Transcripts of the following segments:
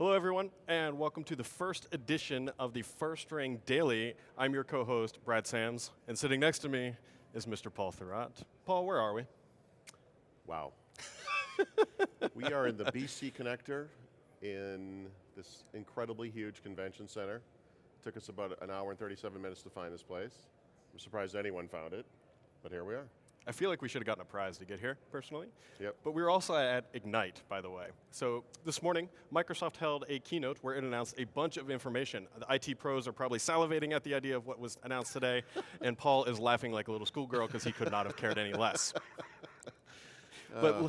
Hello, everyone, and welcome to the first edition of the First Ring Daily. I'm your co-host, Brad Sams, and sitting next to me is Mr. Paul Thurrott. Paul, where are we? Wow. We are in the BC Connector in this incredibly huge convention center. Took us about an hour and 37 minutes to find this place. I'm surprised anyone found it, but here we are. I feel like we should have gotten a prize to get here, personally. Yep. But we were also at Ignite, by the way. So this morning, Microsoft held a keynote where it announced a bunch of information. The IT pros are probably salivating at the idea of what was announced today, and Paul is laughing like a little schoolgirl because he could not have cared any less. But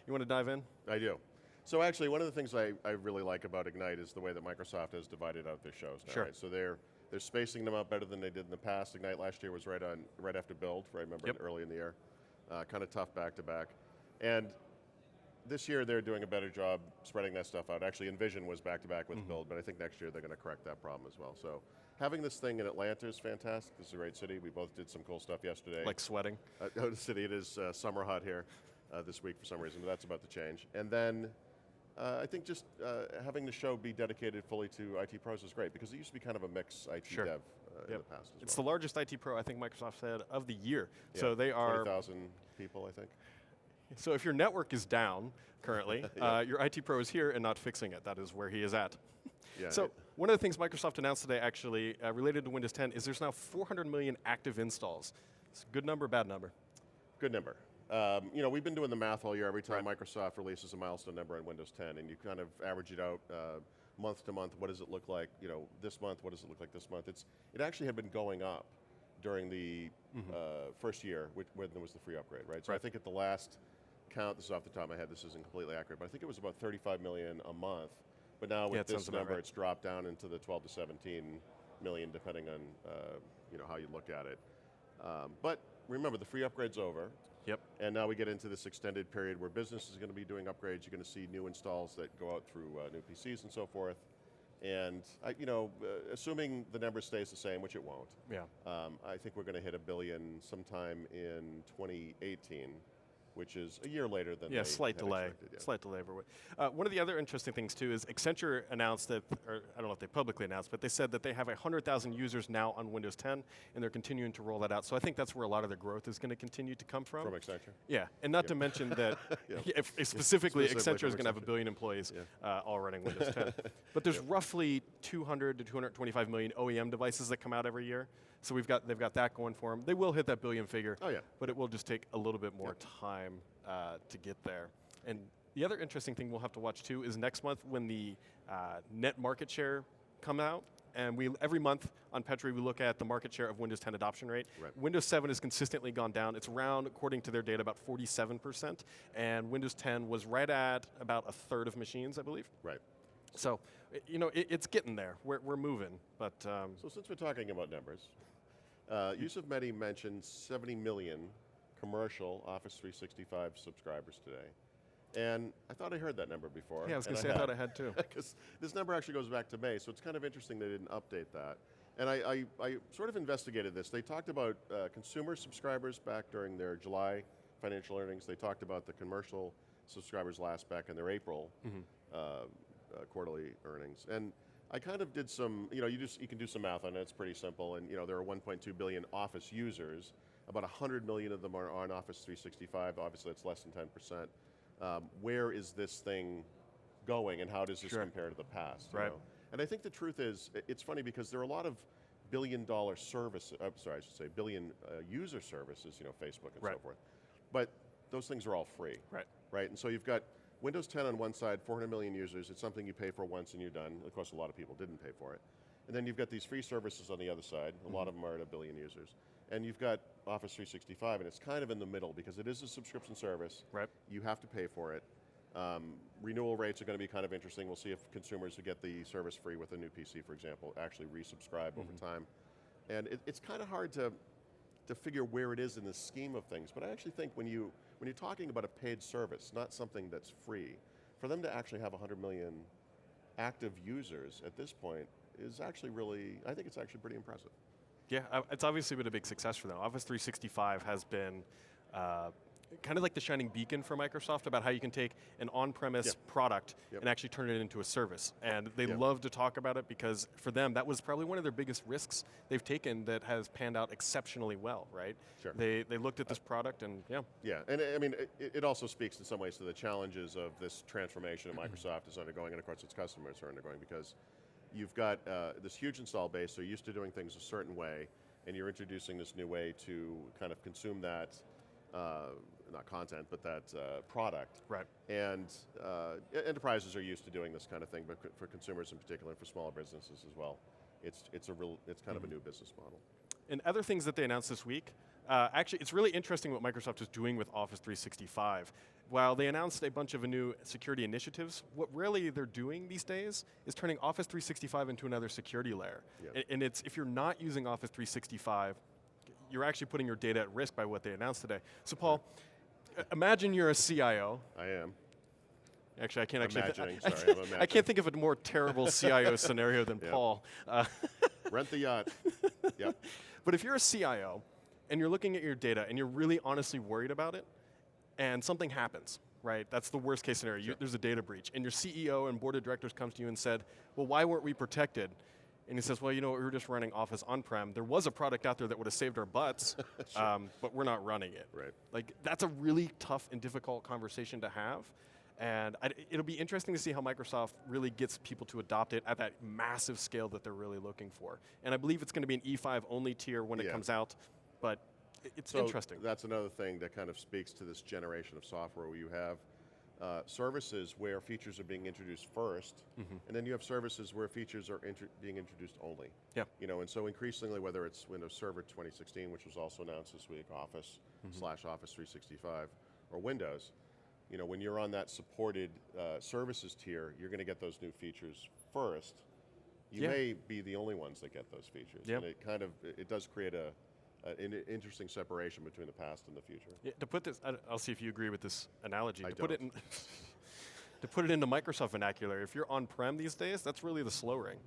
you want to dive in? I do. So actually, one of the things I really like about Ignite is the way that Microsoft has divided out their shows now. Sure. Right? So they're spacing them out better than they did in the past. Ignite last year was right after Build, right? Remember, Yep. early in the year. Kind of tough back to back. And this year they're doing a better job spreading that stuff out. Actually, Envision was back to back with Build, but I think next year they're going to correct that problem as well. So having this thing in Atlanta is fantastic. This is a great city. We both did some cool stuff yesterday. Like sweating? The city, it is summer hot here this week for some reason, but that's about to change. And then I think just having the show be dedicated fully to IT pros is great, because it used to be kind of a mix IT Sure. dev in the past as It's well. the largest IT pro, I think Microsoft said, of the year. Yeah, So they are 20,000 people, I think. So if your network is down currently, Yeah. your IT pro is here and not fixing it. That is where he is at. Yeah, So one of the things Microsoft announced today, actually, related to Windows 10, is there's now 400 million active installs. It's a good number, bad number? Good number. You know, we've been doing the math all year. Every time Microsoft releases a milestone number on Windows 10, and you kind of average it out month to month. What does it look like? You know, this month. What does it look like this month? It actually had been going up during the first year when there was the free upgrade, right? So I think at the last count, this is off the top of my head, this isn't completely accurate, but I think it was about 35 million a month. But now with this number, it's dropped down into the 12 to 17 million, depending on you know, how you look at it. But remember, the free upgrade's over. Yep. And now we get into this extended period where business is going to be doing upgrades. You're going to see new installs that go out through new PCs and so forth. And you know, assuming the number stays the same, which it won't, I think we're going to hit 1 billion sometime in 2018, which is a year later than they slight had delay. expected, yeah. Slight delay. One of the other interesting things too is Accenture announced that, or I don't know if they publicly announced, but they said that they have 100,000 users now on Windows 10, and they're continuing to roll that out. So I think that's where a lot of their growth is going to continue to come from. From Accenture? Yeah, and not to mention that if specifically Accenture is going to have 1 billion employees all running Windows 10. But there's roughly 200 to 225 million OEM devices that come out every year. So they've got that going for them. They will hit that billion figure, but it will just take a little bit more time to get there. And the other interesting thing we'll have to watch too is next month when the net market share come out. And every month on Petri we look at the market share of Windows 10 adoption rate. Right. Windows 7 has consistently gone down. It's around, according to their data, about 47%. And Windows 10 was right at about a third of machines, I believe. Right. So, you know, it's getting there. We're moving. But so since we're talking about numbers, Yusuf Mehdi mentioned 70 million commercial Office 365 subscribers today. And I thought I heard that number before. Yeah, I was going to say, I thought I had too. Because this number actually goes back to May, so it's kind of interesting they didn't update that. And I sort of investigated this. They talked about consumer subscribers back during their July financial earnings. They talked about the commercial subscribers last back in their April quarterly earnings. And I kind of did some, you know, you can do some math on it. It's pretty simple. And you know, there are 1.2 billion Office users. About 100 million of them are on Office 365. Obviously, it's less than 10%. Where is this thing going, and how does this compare to the past? You know? And I think the truth is, it's funny because there are a lot of billion-dollar services. Sorry, I should say billion user services. You know, Facebook and so forth. But those things are all free. Right. And so you've got Windows 10 on one side, 400 million users. It's something you pay for once and you're done. Of course, a lot of people didn't pay for it. And then you've got these free services on the other side. A lot of them are at 1 billion users. And you've got Office 365, and it's kind of in the middle because it is a subscription service. You have to pay for it. Renewal rates are going to be kind of interesting. We'll see if consumers who get the service free with a new PC, for example, actually resubscribe over time. And it's kind of hard to figure where it is in the scheme of things. But I actually think when you're talking about a paid service, not something that's free, for them to actually have 100 million active users at this point is actually really, I think it's actually pretty impressive. Yeah, it's obviously been a big success for them. Office 365 has been kind of like the shining beacon for Microsoft about how you can take an on-premise product and actually turn it into a service. And they love to talk about it because for them, that was probably one of their biggest risks they've taken that has panned out exceptionally well, right? Sure. They looked at this product and Yeah, and I mean, it also speaks in some ways to the challenges of this transformation that Microsoft is undergoing, and of course its customers are undergoing, because you've got this huge install base, so you're used to doing things a certain way, and you're introducing this new way to kind of consume that, not content, but that product. Right. And enterprises are used to doing this kind of thing, but for consumers in particular, and for smaller businesses as well, it's kind of a new business model. And other things that they announced this week, actually it's really interesting what Microsoft is doing with Office 365. While they announced a bunch of new security initiatives, what really they're doing these days is turning Office 365 into another security layer. Yep. And it's, if you're not using Office 365, you're actually putting your data at risk by what they announced today. So Paul, imagine you're a CIO. I am. Actually, I can't actually. I'm I can't think of a more terrible CIO scenario than Paul. Rent the yacht. Yep. But if you're a CIO and you're looking at your data and you're really honestly worried about it, and something happens, right? That's the worst case scenario. Sure. There's a data breach, and your CEO and board of directors comes to you and said, "Well, why weren't we protected?" And he says, "Well, you know, we were just running Office on-prem. There was a product out there that would have saved our butts, but we're not running it." Right. Like, that's a really tough and difficult conversation to have. And it'll be interesting to see how Microsoft really gets people to adopt it at that massive scale that they're really looking for. And I believe it's going to be an E5 only tier when it comes out, but it's interesting. That's another thing that kind of speaks to this generation of software where you have services where features are being introduced first, and then you have services where features are being introduced only. Yeah. You know, and so increasingly, whether it's Windows Server 2016, which was also announced this week, Office / Office 365, or Windows, you know, when you're on that supported services tier, you're going to get those new features first. You may be the only ones that get those features, and it does create an interesting separation between the past and the future. Yeah, to put this, I'll see if you agree with this analogy. I To put it into Microsoft vernacular, if you're on-prem these days, that's really the slow ring.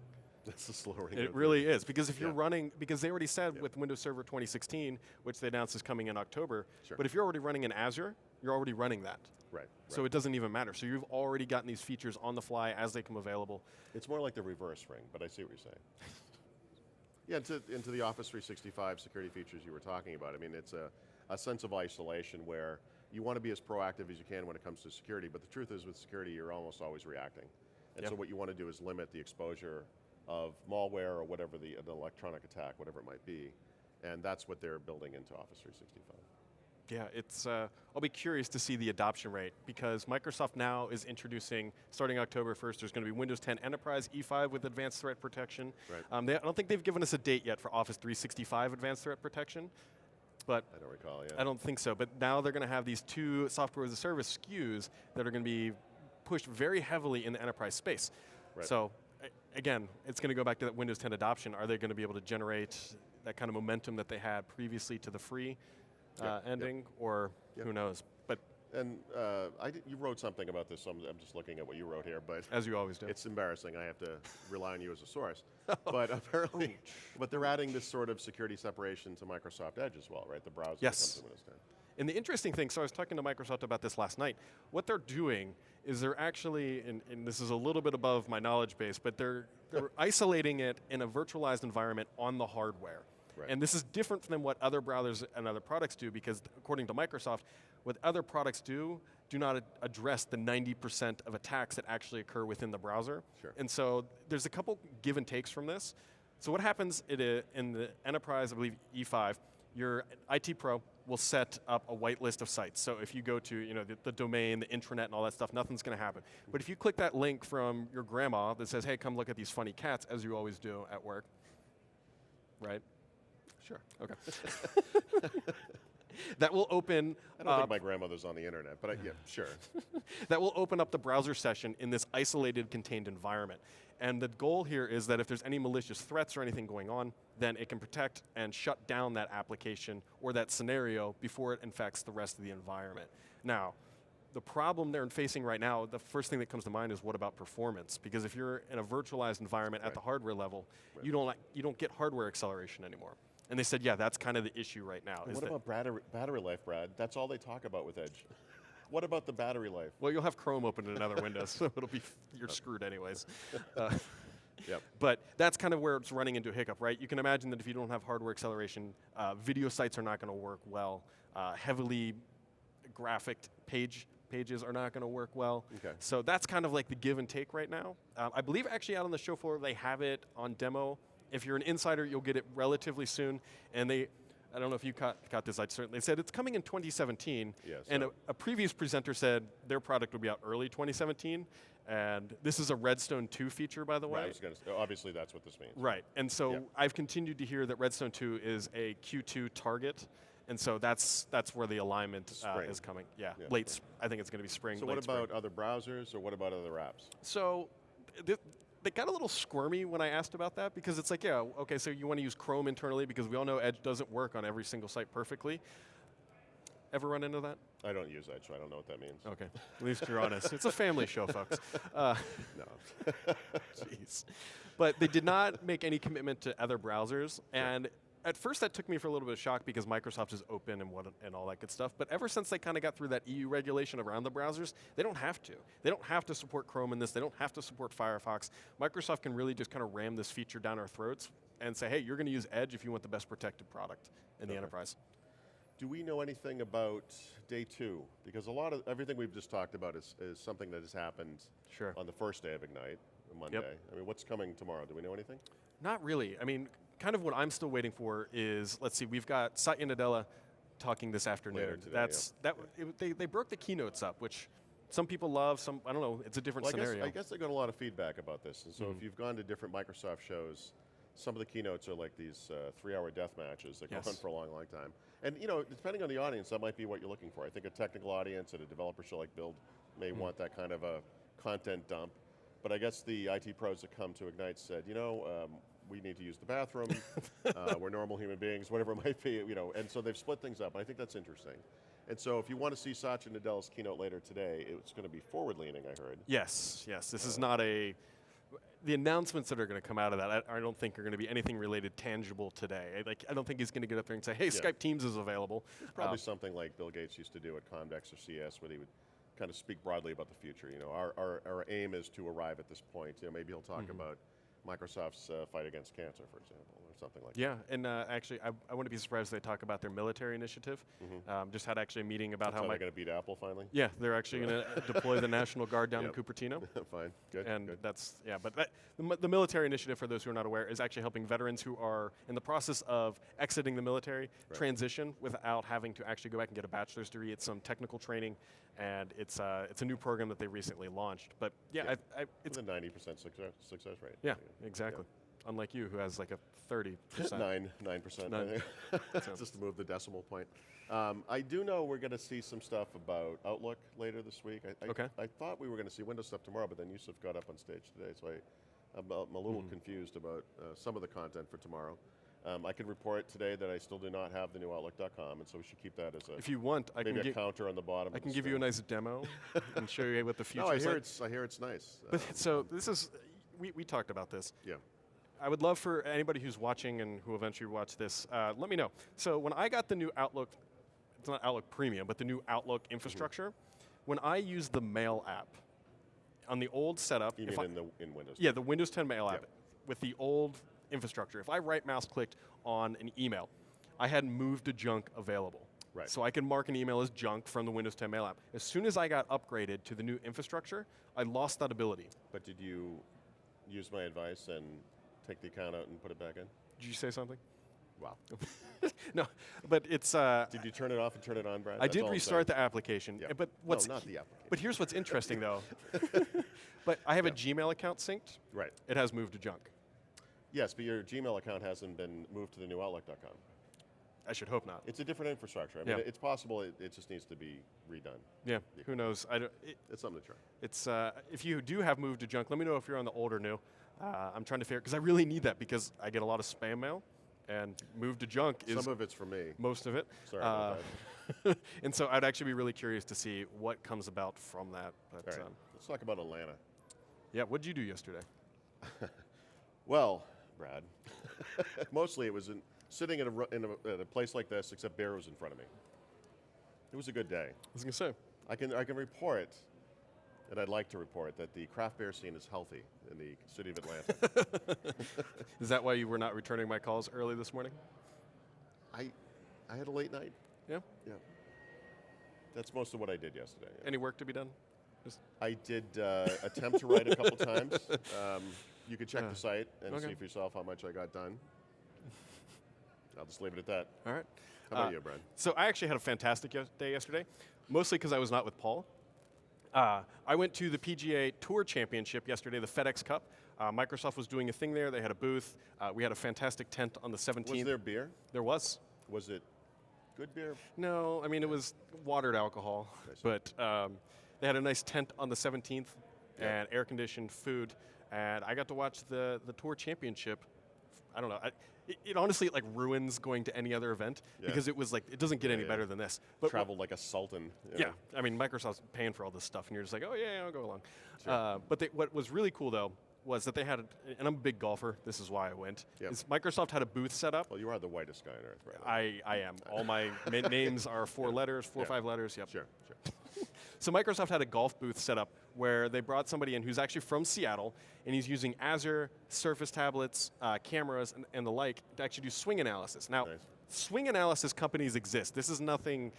That's the slow ring. It really is, because if you're running, because they already said with Windows Server 2016, which they announced is coming in October, but if you're already running in Azure, you're already running that. Right. So it doesn't even matter. So you've already gotten these features on the fly as they come available. It's more like the reverse ring, but I see what you're saying. Yeah, into the Office 365 security features you were talking about. I mean, it's a sense of isolation where you want to be as proactive as you can when it comes to security, but the truth is with security, you're almost always reacting. And so what you want to do is limit the exposure of malware or whatever an electronic attack, whatever it might be. And that's what they're building into Office 365. Yeah, it's. I'll be curious to see the adoption rate, because Microsoft now is introducing, starting October 1st, there's going to be Windows 10 Enterprise E5 with Advanced Threat Protection. Right. I don't think they've given us a date yet for Office 365 Advanced Threat Protection, but I don't recall, I don't think so. But now they're going to have these two software as a service SKUs that are going to be pushed very heavily in the enterprise space. Right. So again, it's going to go back to that Windows 10 adoption. Are they going to be able to generate that kind of momentum that they had previously to the free ending, or who knows? But and you wrote something about this. I'm just looking at what you wrote here, but as you always do, it's embarrassing. I have to rely on you as a source. But apparently, but they're adding this sort of security separation to Microsoft Edge as well, right? The browser that comes to Windows 10. And the interesting thing, so I was talking to Microsoft about this last night. What they're doing is they're actually, and this is a little bit above my knowledge base, but they're isolating it in a virtualized environment on the hardware. Right. And this is different than what other browsers and other products do, because according to Microsoft, what other products do not address the 90% of attacks that actually occur within the browser. Sure. And so there's a couple give and takes from this. So what happens in the enterprise, I believe E5, your IT pro will set up a whitelist of sites. So if you go to the domain, the intranet, and all that stuff, nothing's going to happen. But if you click that link from your grandma that says, "Hey, come look at these funny cats," as you always do at work, right? Sure. Okay. That will open. I don't think my grandmother's on the internet, but yeah, sure. That will open up the browser session in this isolated, contained environment. And the goal here is that if there's any malicious threats or anything going on, then it can protect and shut down that application or that scenario before it infects the rest of the environment. Now, the problem they're facing right now, the first thing that comes to mind is, what about performance? Because if you're in a virtualized environment at the hardware level, you don't get hardware acceleration anymore. And they said, yeah, that's kind of the issue right now. What about battery life, Brad? That's all they talk about with Edge. What about the battery life? Well, you'll have Chrome open in another window, so it'll be, you're screwed anyways. Yep. But that's kind of where it's running into a hiccup, right? You can imagine that if you don't have hardware acceleration, video sites are not going to work well. Heavily graphic pages are not going to work well. Okay. So that's kind of like the give and take right now. I believe actually out on the show floor they have it on demo. If you're an insider, you'll get it relatively soon. And I don't know if you caught this, they said it's coming in 2017. Yes. And a previous presenter said their product would be out early 2017. And this is a Redstone 2 feature, by the way. Right, I was going to say, obviously that's what this means. Right, and so Yep. I've continued to hear that Redstone 2 is a Q2 target, and so that's where the alignment is coming. Yeah, Yeah, late. I think it's going to be spring. So late what about spring. other browsers, or what about other apps? So they got a little squirmy when I asked about that, because it's like, yeah, okay, so you want to use Chrome internally, because we all know Edge doesn't work on every single site perfectly. Ever run into that? I don't use Edge, so I don't know what that means. Okay, at least you're honest. It's a family show, folks. No. Jeez. But they did not make any commitment to other browsers, and at first that took me for a little bit of shock because Microsoft is open and all that good stuff. But ever since they kind of got through that EU regulation around the browsers, they don't have to. They don't have to support Chrome in this. They don't have to support Firefox. Microsoft can really just kind of ram this feature down our throats and say, hey, you're going to use Edge if you want the best protected product in the enterprise. Do we know anything about day 2? Because a lot of everything we've just talked about is something that has happened on the first day of Ignite, Monday. Yep. I mean, what's coming tomorrow? Do we know anything? Not really. I mean, kind of what I'm still waiting for is, let's see, we've got Satya Nadella talking this afternoon. Today, They broke the keynotes up, which some people love, some, I don't know, it's a different scenario. I guess they got a lot of feedback about this. And so if you've gone to different Microsoft shows, some of the keynotes are like these 3-hour death matches that go on for a long, long time. And depending on the audience, that might be what you're looking for. I think a technical audience at a developer show like Build may want that kind of a content dump. But I guess the IT pros that come to Ignite said, we need to use the bathroom. We're normal human beings, whatever it might be, And so they've split things up. And I think that's interesting. And so if you want to see Satya Nadella's keynote later today, it's going to be forward-leaning, I heard. Yes. This is not the announcements that are going to come out of that, I don't think are going to be anything related tangible today. I don't think he's going to get up there and say, hey, Skype Teams is available. It's probably something like Bill Gates used to do at Comdex or CS, where he would kind of speak broadly about the future. Our aim is to arrive at this point. Maybe he'll talk about Microsoft's fight against cancer, for example, or something like that. Yeah, and actually, I wouldn't be surprised if they talk about their military initiative. Just had actually a meeting about how they're going to beat Apple finally? Yeah, they're actually going to deploy the National Guard down in Cupertino. Fine, good. And good. But the military initiative, for those who are not aware, is actually helping veterans who are in the process of exiting the military transition without having to actually go back and get a bachelor's degree. It's some technical training, and it's a new program that they recently launched. But it's a 90% success rate. Yeah, exactly. Yeah. Unlike you, who has like a 30%. 9%. Just to move the decimal point. I do know we're going to see some stuff about Outlook later this week. I thought we were going to see Windows stuff tomorrow, but then Yusuf got up on stage today, so I'm a little confused about some of the content for tomorrow. I can report today that I still do not have the new Outlook.com, and so we should keep that as if you want, I maybe can a counter on the bottom. I can give you a nice demo and show you what the future I is hear like. I hear it's nice. But so this is, we talked about this. Yeah. I would love for anybody who's watching and who eventually watch this, let me know. So when I got the new Outlook, it's not Outlook Premium, but the new Outlook infrastructure, when I use the Mail app on the old setup. You mean in Windows? Yeah, the Windows 10 Mail app with the old infrastructure. If I right mouse clicked on an email, I had moved to junk available. Right. So I can mark an email as junk from the Windows 10 Mail app. As soon as I got upgraded to the new infrastructure, I lost that ability. But did you use my advice and take the account out and put it back in? Did you say something? Wow. No, but it's... Did you turn it off and turn it on, Brad? I did restart the application. Yeah. But no, not the application. But here's what's interesting, though. But I have a Gmail account synced. Right. It has moved to junk. Yes, but your Gmail account hasn't been moved to the new Outlook.com. I should hope not. It's a different infrastructure. I mean, it's possible it just needs to be redone. Yeah, who knows? It's something to try. It's if you do have moved to junk, let me know if you're on the old or new. I'm trying to figure, because I really need that, because I get a lot of spam mail, and moved to junk is... Some of it's from me. Most of it. Sorry about that. And so I'd actually be really curious to see what comes about from that. But, all right, let's talk about Atlanta. Yeah, what did you do yesterday? Well, Brad, mostly it was sitting at a place like this, except beer was in front of me. It was a good day. I was going to say. I can report, and I'd like to report, that the craft beer scene is healthy in the city of Atlanta. Is that why you were not returning my calls early this morning? I had a late night. Yeah? Yeah. That's most of what I did yesterday. Yeah. Any work to be done? I did attempt to write a couple times. You could check the site and see for yourself how much I got done. I'll just leave it at that. All right. How about you, Brad? So I actually had a fantastic day yesterday, mostly because I was not with Paul. I went to the PGA Tour Championship yesterday, the FedEx Cup. Microsoft was doing a thing there. They had a booth. We had a fantastic tent on the 17th. Was there beer? There was. Was it good beer? No, I mean, it was watered alcohol. But they had a nice tent on the 17th and air-conditioned food. And I got to watch the Tour Championship. I don't know. It honestly ruins going to any other event because it was it doesn't get any better than this. But traveled like a sultan. Yeah, I mean Microsoft's paying for all this stuff, and you're just like, oh yeah, I'll go along. Sure. But what was really cool though was that they had, and I'm a big golfer. This is why I went. Yep. Is Microsoft had a booth set up. Well, you are the whitest guy on earth, right? I am. All my names are 4 letters, 4 or 5 letters. Yep. Sure. So Microsoft had a golf booth set up where they brought somebody in who's actually from Seattle, and he's using Azure, Surface tablets, cameras, and the like to actually do swing analysis. Now, swing analysis companies exist. This is nothing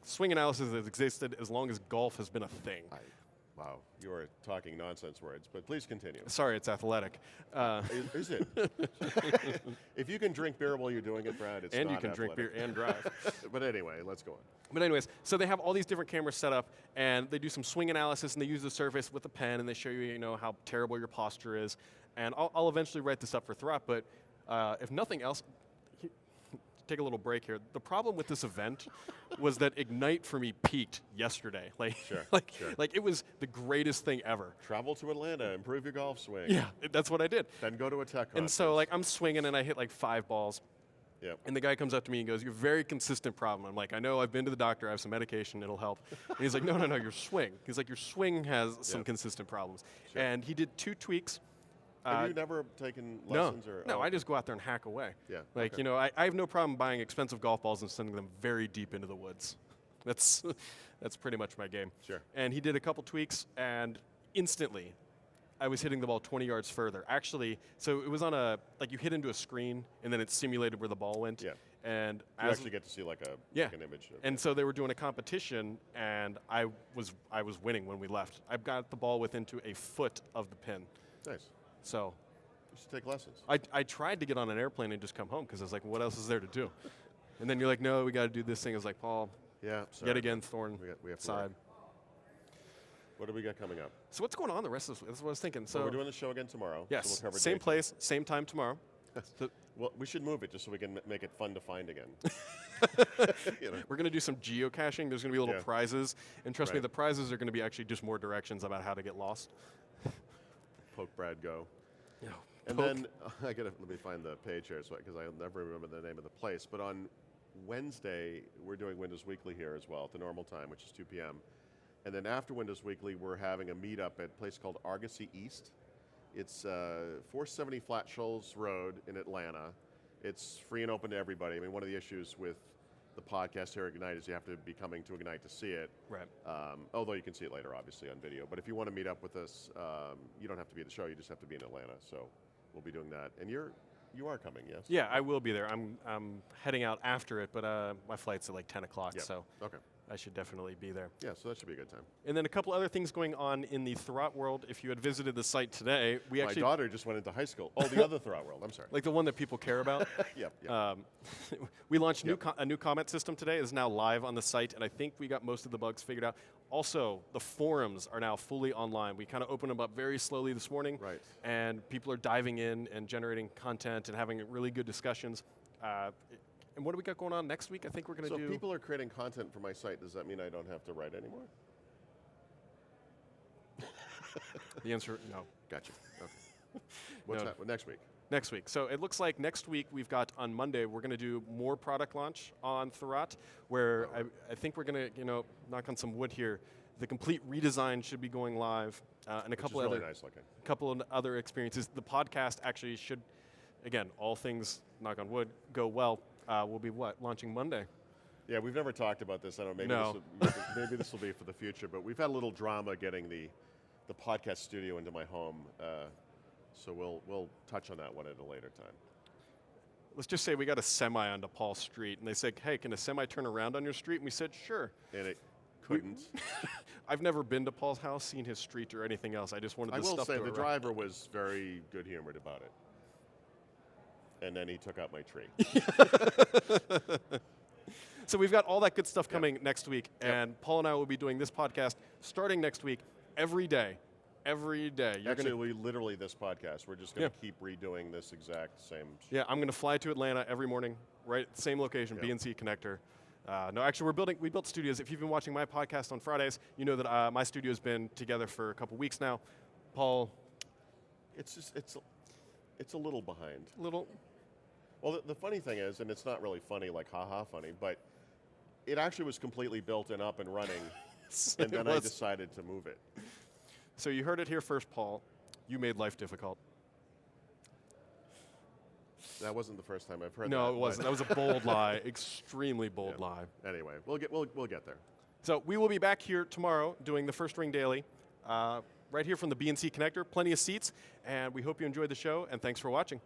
swing analysis has existed as long as golf has been a thing. Wow, you are talking nonsense words, but please continue. Sorry, it's athletic. Is it? If you can drink beer while you're doing it, Brad, it's and not you can athletic. drink beer and drive. But anyway, let's go on. But anyways, so they have all these different cameras set up, and they do some swing analysis, and they use the Surface with a pen, and they show you, how terrible your posture is. And I'll eventually write this up for Thurrott, but if nothing else, take a little break here. The problem with this event was that Ignite for me peaked yesterday. Sure. It was the greatest thing ever. Travel to Atlanta, improve your golf swing. Yeah, that's what I did. Then go to a tech conference. And so I'm swinging, and I hit 5 balls. Yep. And the guy comes up to me and goes, "You're a very consistent problem." I'm like, "I know, I've been to the doctor, I have some medication, it'll help." And he's like, no, your swing. He's like, "Your swing has some consistent problems." Sure. And he did 2 tweaks. Have you never taken lessons? No, I just go out there and hack away. Yeah. I have no problem buying expensive golf balls and sending them very deep into the woods. That's pretty much my game. Sure. And he did a couple tweaks, and instantly, I was hitting the ball 20 yards further. Actually, so it was on you hit into a screen, and then it simulated where the ball went. Yeah. And you actually get to see an image. And so they were doing a competition, and I was winning when we left. I got the ball within a foot of the pin. Nice. So you should take lessons. I tried to get on an airplane and just come home because I was like, what else is there to do? And then you're like, no, we got to do this thing. I was like, Paul, yet again, thorn we have side. What do we got coming up? So what's going on the rest of this week? That's what I was thinking. So we're doing the show again tomorrow. Yes, so we'll cover same place, same time tomorrow. Well, we should move it just so we can make it fun to find again. We're going to do some geocaching. There's going to be little prizes. And trust me, the prizes are going to be actually just more directions about how to get lost. Poke Brad go. Yeah. And then let me find the page here because I'll never remember the name of the place. But on Wednesday, we're doing Windows Weekly here as well at the normal time, which is 2 p.m. And then after Windows Weekly, we're having a meetup at a place called Argosy East. It's 470 Flat Shoals Road in Atlanta. It's free and open to everybody. I mean, one of the issues with the podcast here at Ignite is you have to be coming to Ignite to see it. Right. Although you can see it later, obviously, on video. But if you want to meet up with us, you don't have to be at the show. You just have to be in Atlanta. So we'll be doing that. And you are coming, yes? Yeah, I will be there. I'm heading out after it, but my flight's at 10 o'clock, so I should definitely be there. Yeah, so that should be a good time. And then a couple other things going on in the Thurrott world. If you had visited the site today, my daughter just went into high school. Oh, the other Thurrott world. I'm sorry. Like the one that people care about. Yep. We launched a new comment system today. It's now live on the site, and I think we got most of the bugs figured out. Also, the forums are now fully online. We kind of opened them up very slowly this morning, right? And people are diving in and generating content and having really good discussions. And what do we got going on next week? I think we're going to do... So if people are creating content for my site, does that mean I don't have to write anymore? The answer, no. Gotcha. Okay. What's that? Next week? Next week. So it looks like next week we've got, on Monday, we're going to do more product launch on Thurrott, where I think we're going to, knock on some wood here. The complete redesign should be going live, and a couple really other nice looking. Couple of other experiences. The podcast actually should again, all things, knock on wood, go well, we'll be launching Monday. Yeah, we've never talked about this. I don't know, No. maybe this will be for the future, but we've had a little drama getting the podcast studio into my home, so we'll touch on that one at a later time. Let's just say we got a semi onto Paul's street, and they said, hey, can a semi turn around on your street? And we said, sure. And it couldn't. I've never been to Paul's house, seen his street, or anything else. I just wanted the stuff to I will say, the arrive. driver was very good-humored about it. And then he took out my tree. So we've got all that good stuff coming next week, and Paul and I will be doing this podcast starting next week every day. Every day. Actually, literally this podcast. We're just going to keep redoing this exact same. Yeah, I'm going to fly to Atlanta every morning, right? Same location, BNC Connector. No, actually, we built studios. If you've been watching my podcast on Fridays, you know that my studio's been together for a couple weeks now. Paul, it's a little behind. Little. Well, the funny thing is, and it's not really funny, like ha-ha funny, but it actually was completely built and up and running, and then I decided to move it. So you heard it here first, Paul. You made life difficult. That wasn't the first time I've heard that. No, it wasn't. That was a bold lie, extremely bold lie. Anyway, we'll get there. So we will be back here tomorrow doing the First Ring Daily, right here from the BNC Connector. Plenty of seats, and we hope you enjoyed the show, and thanks for watching.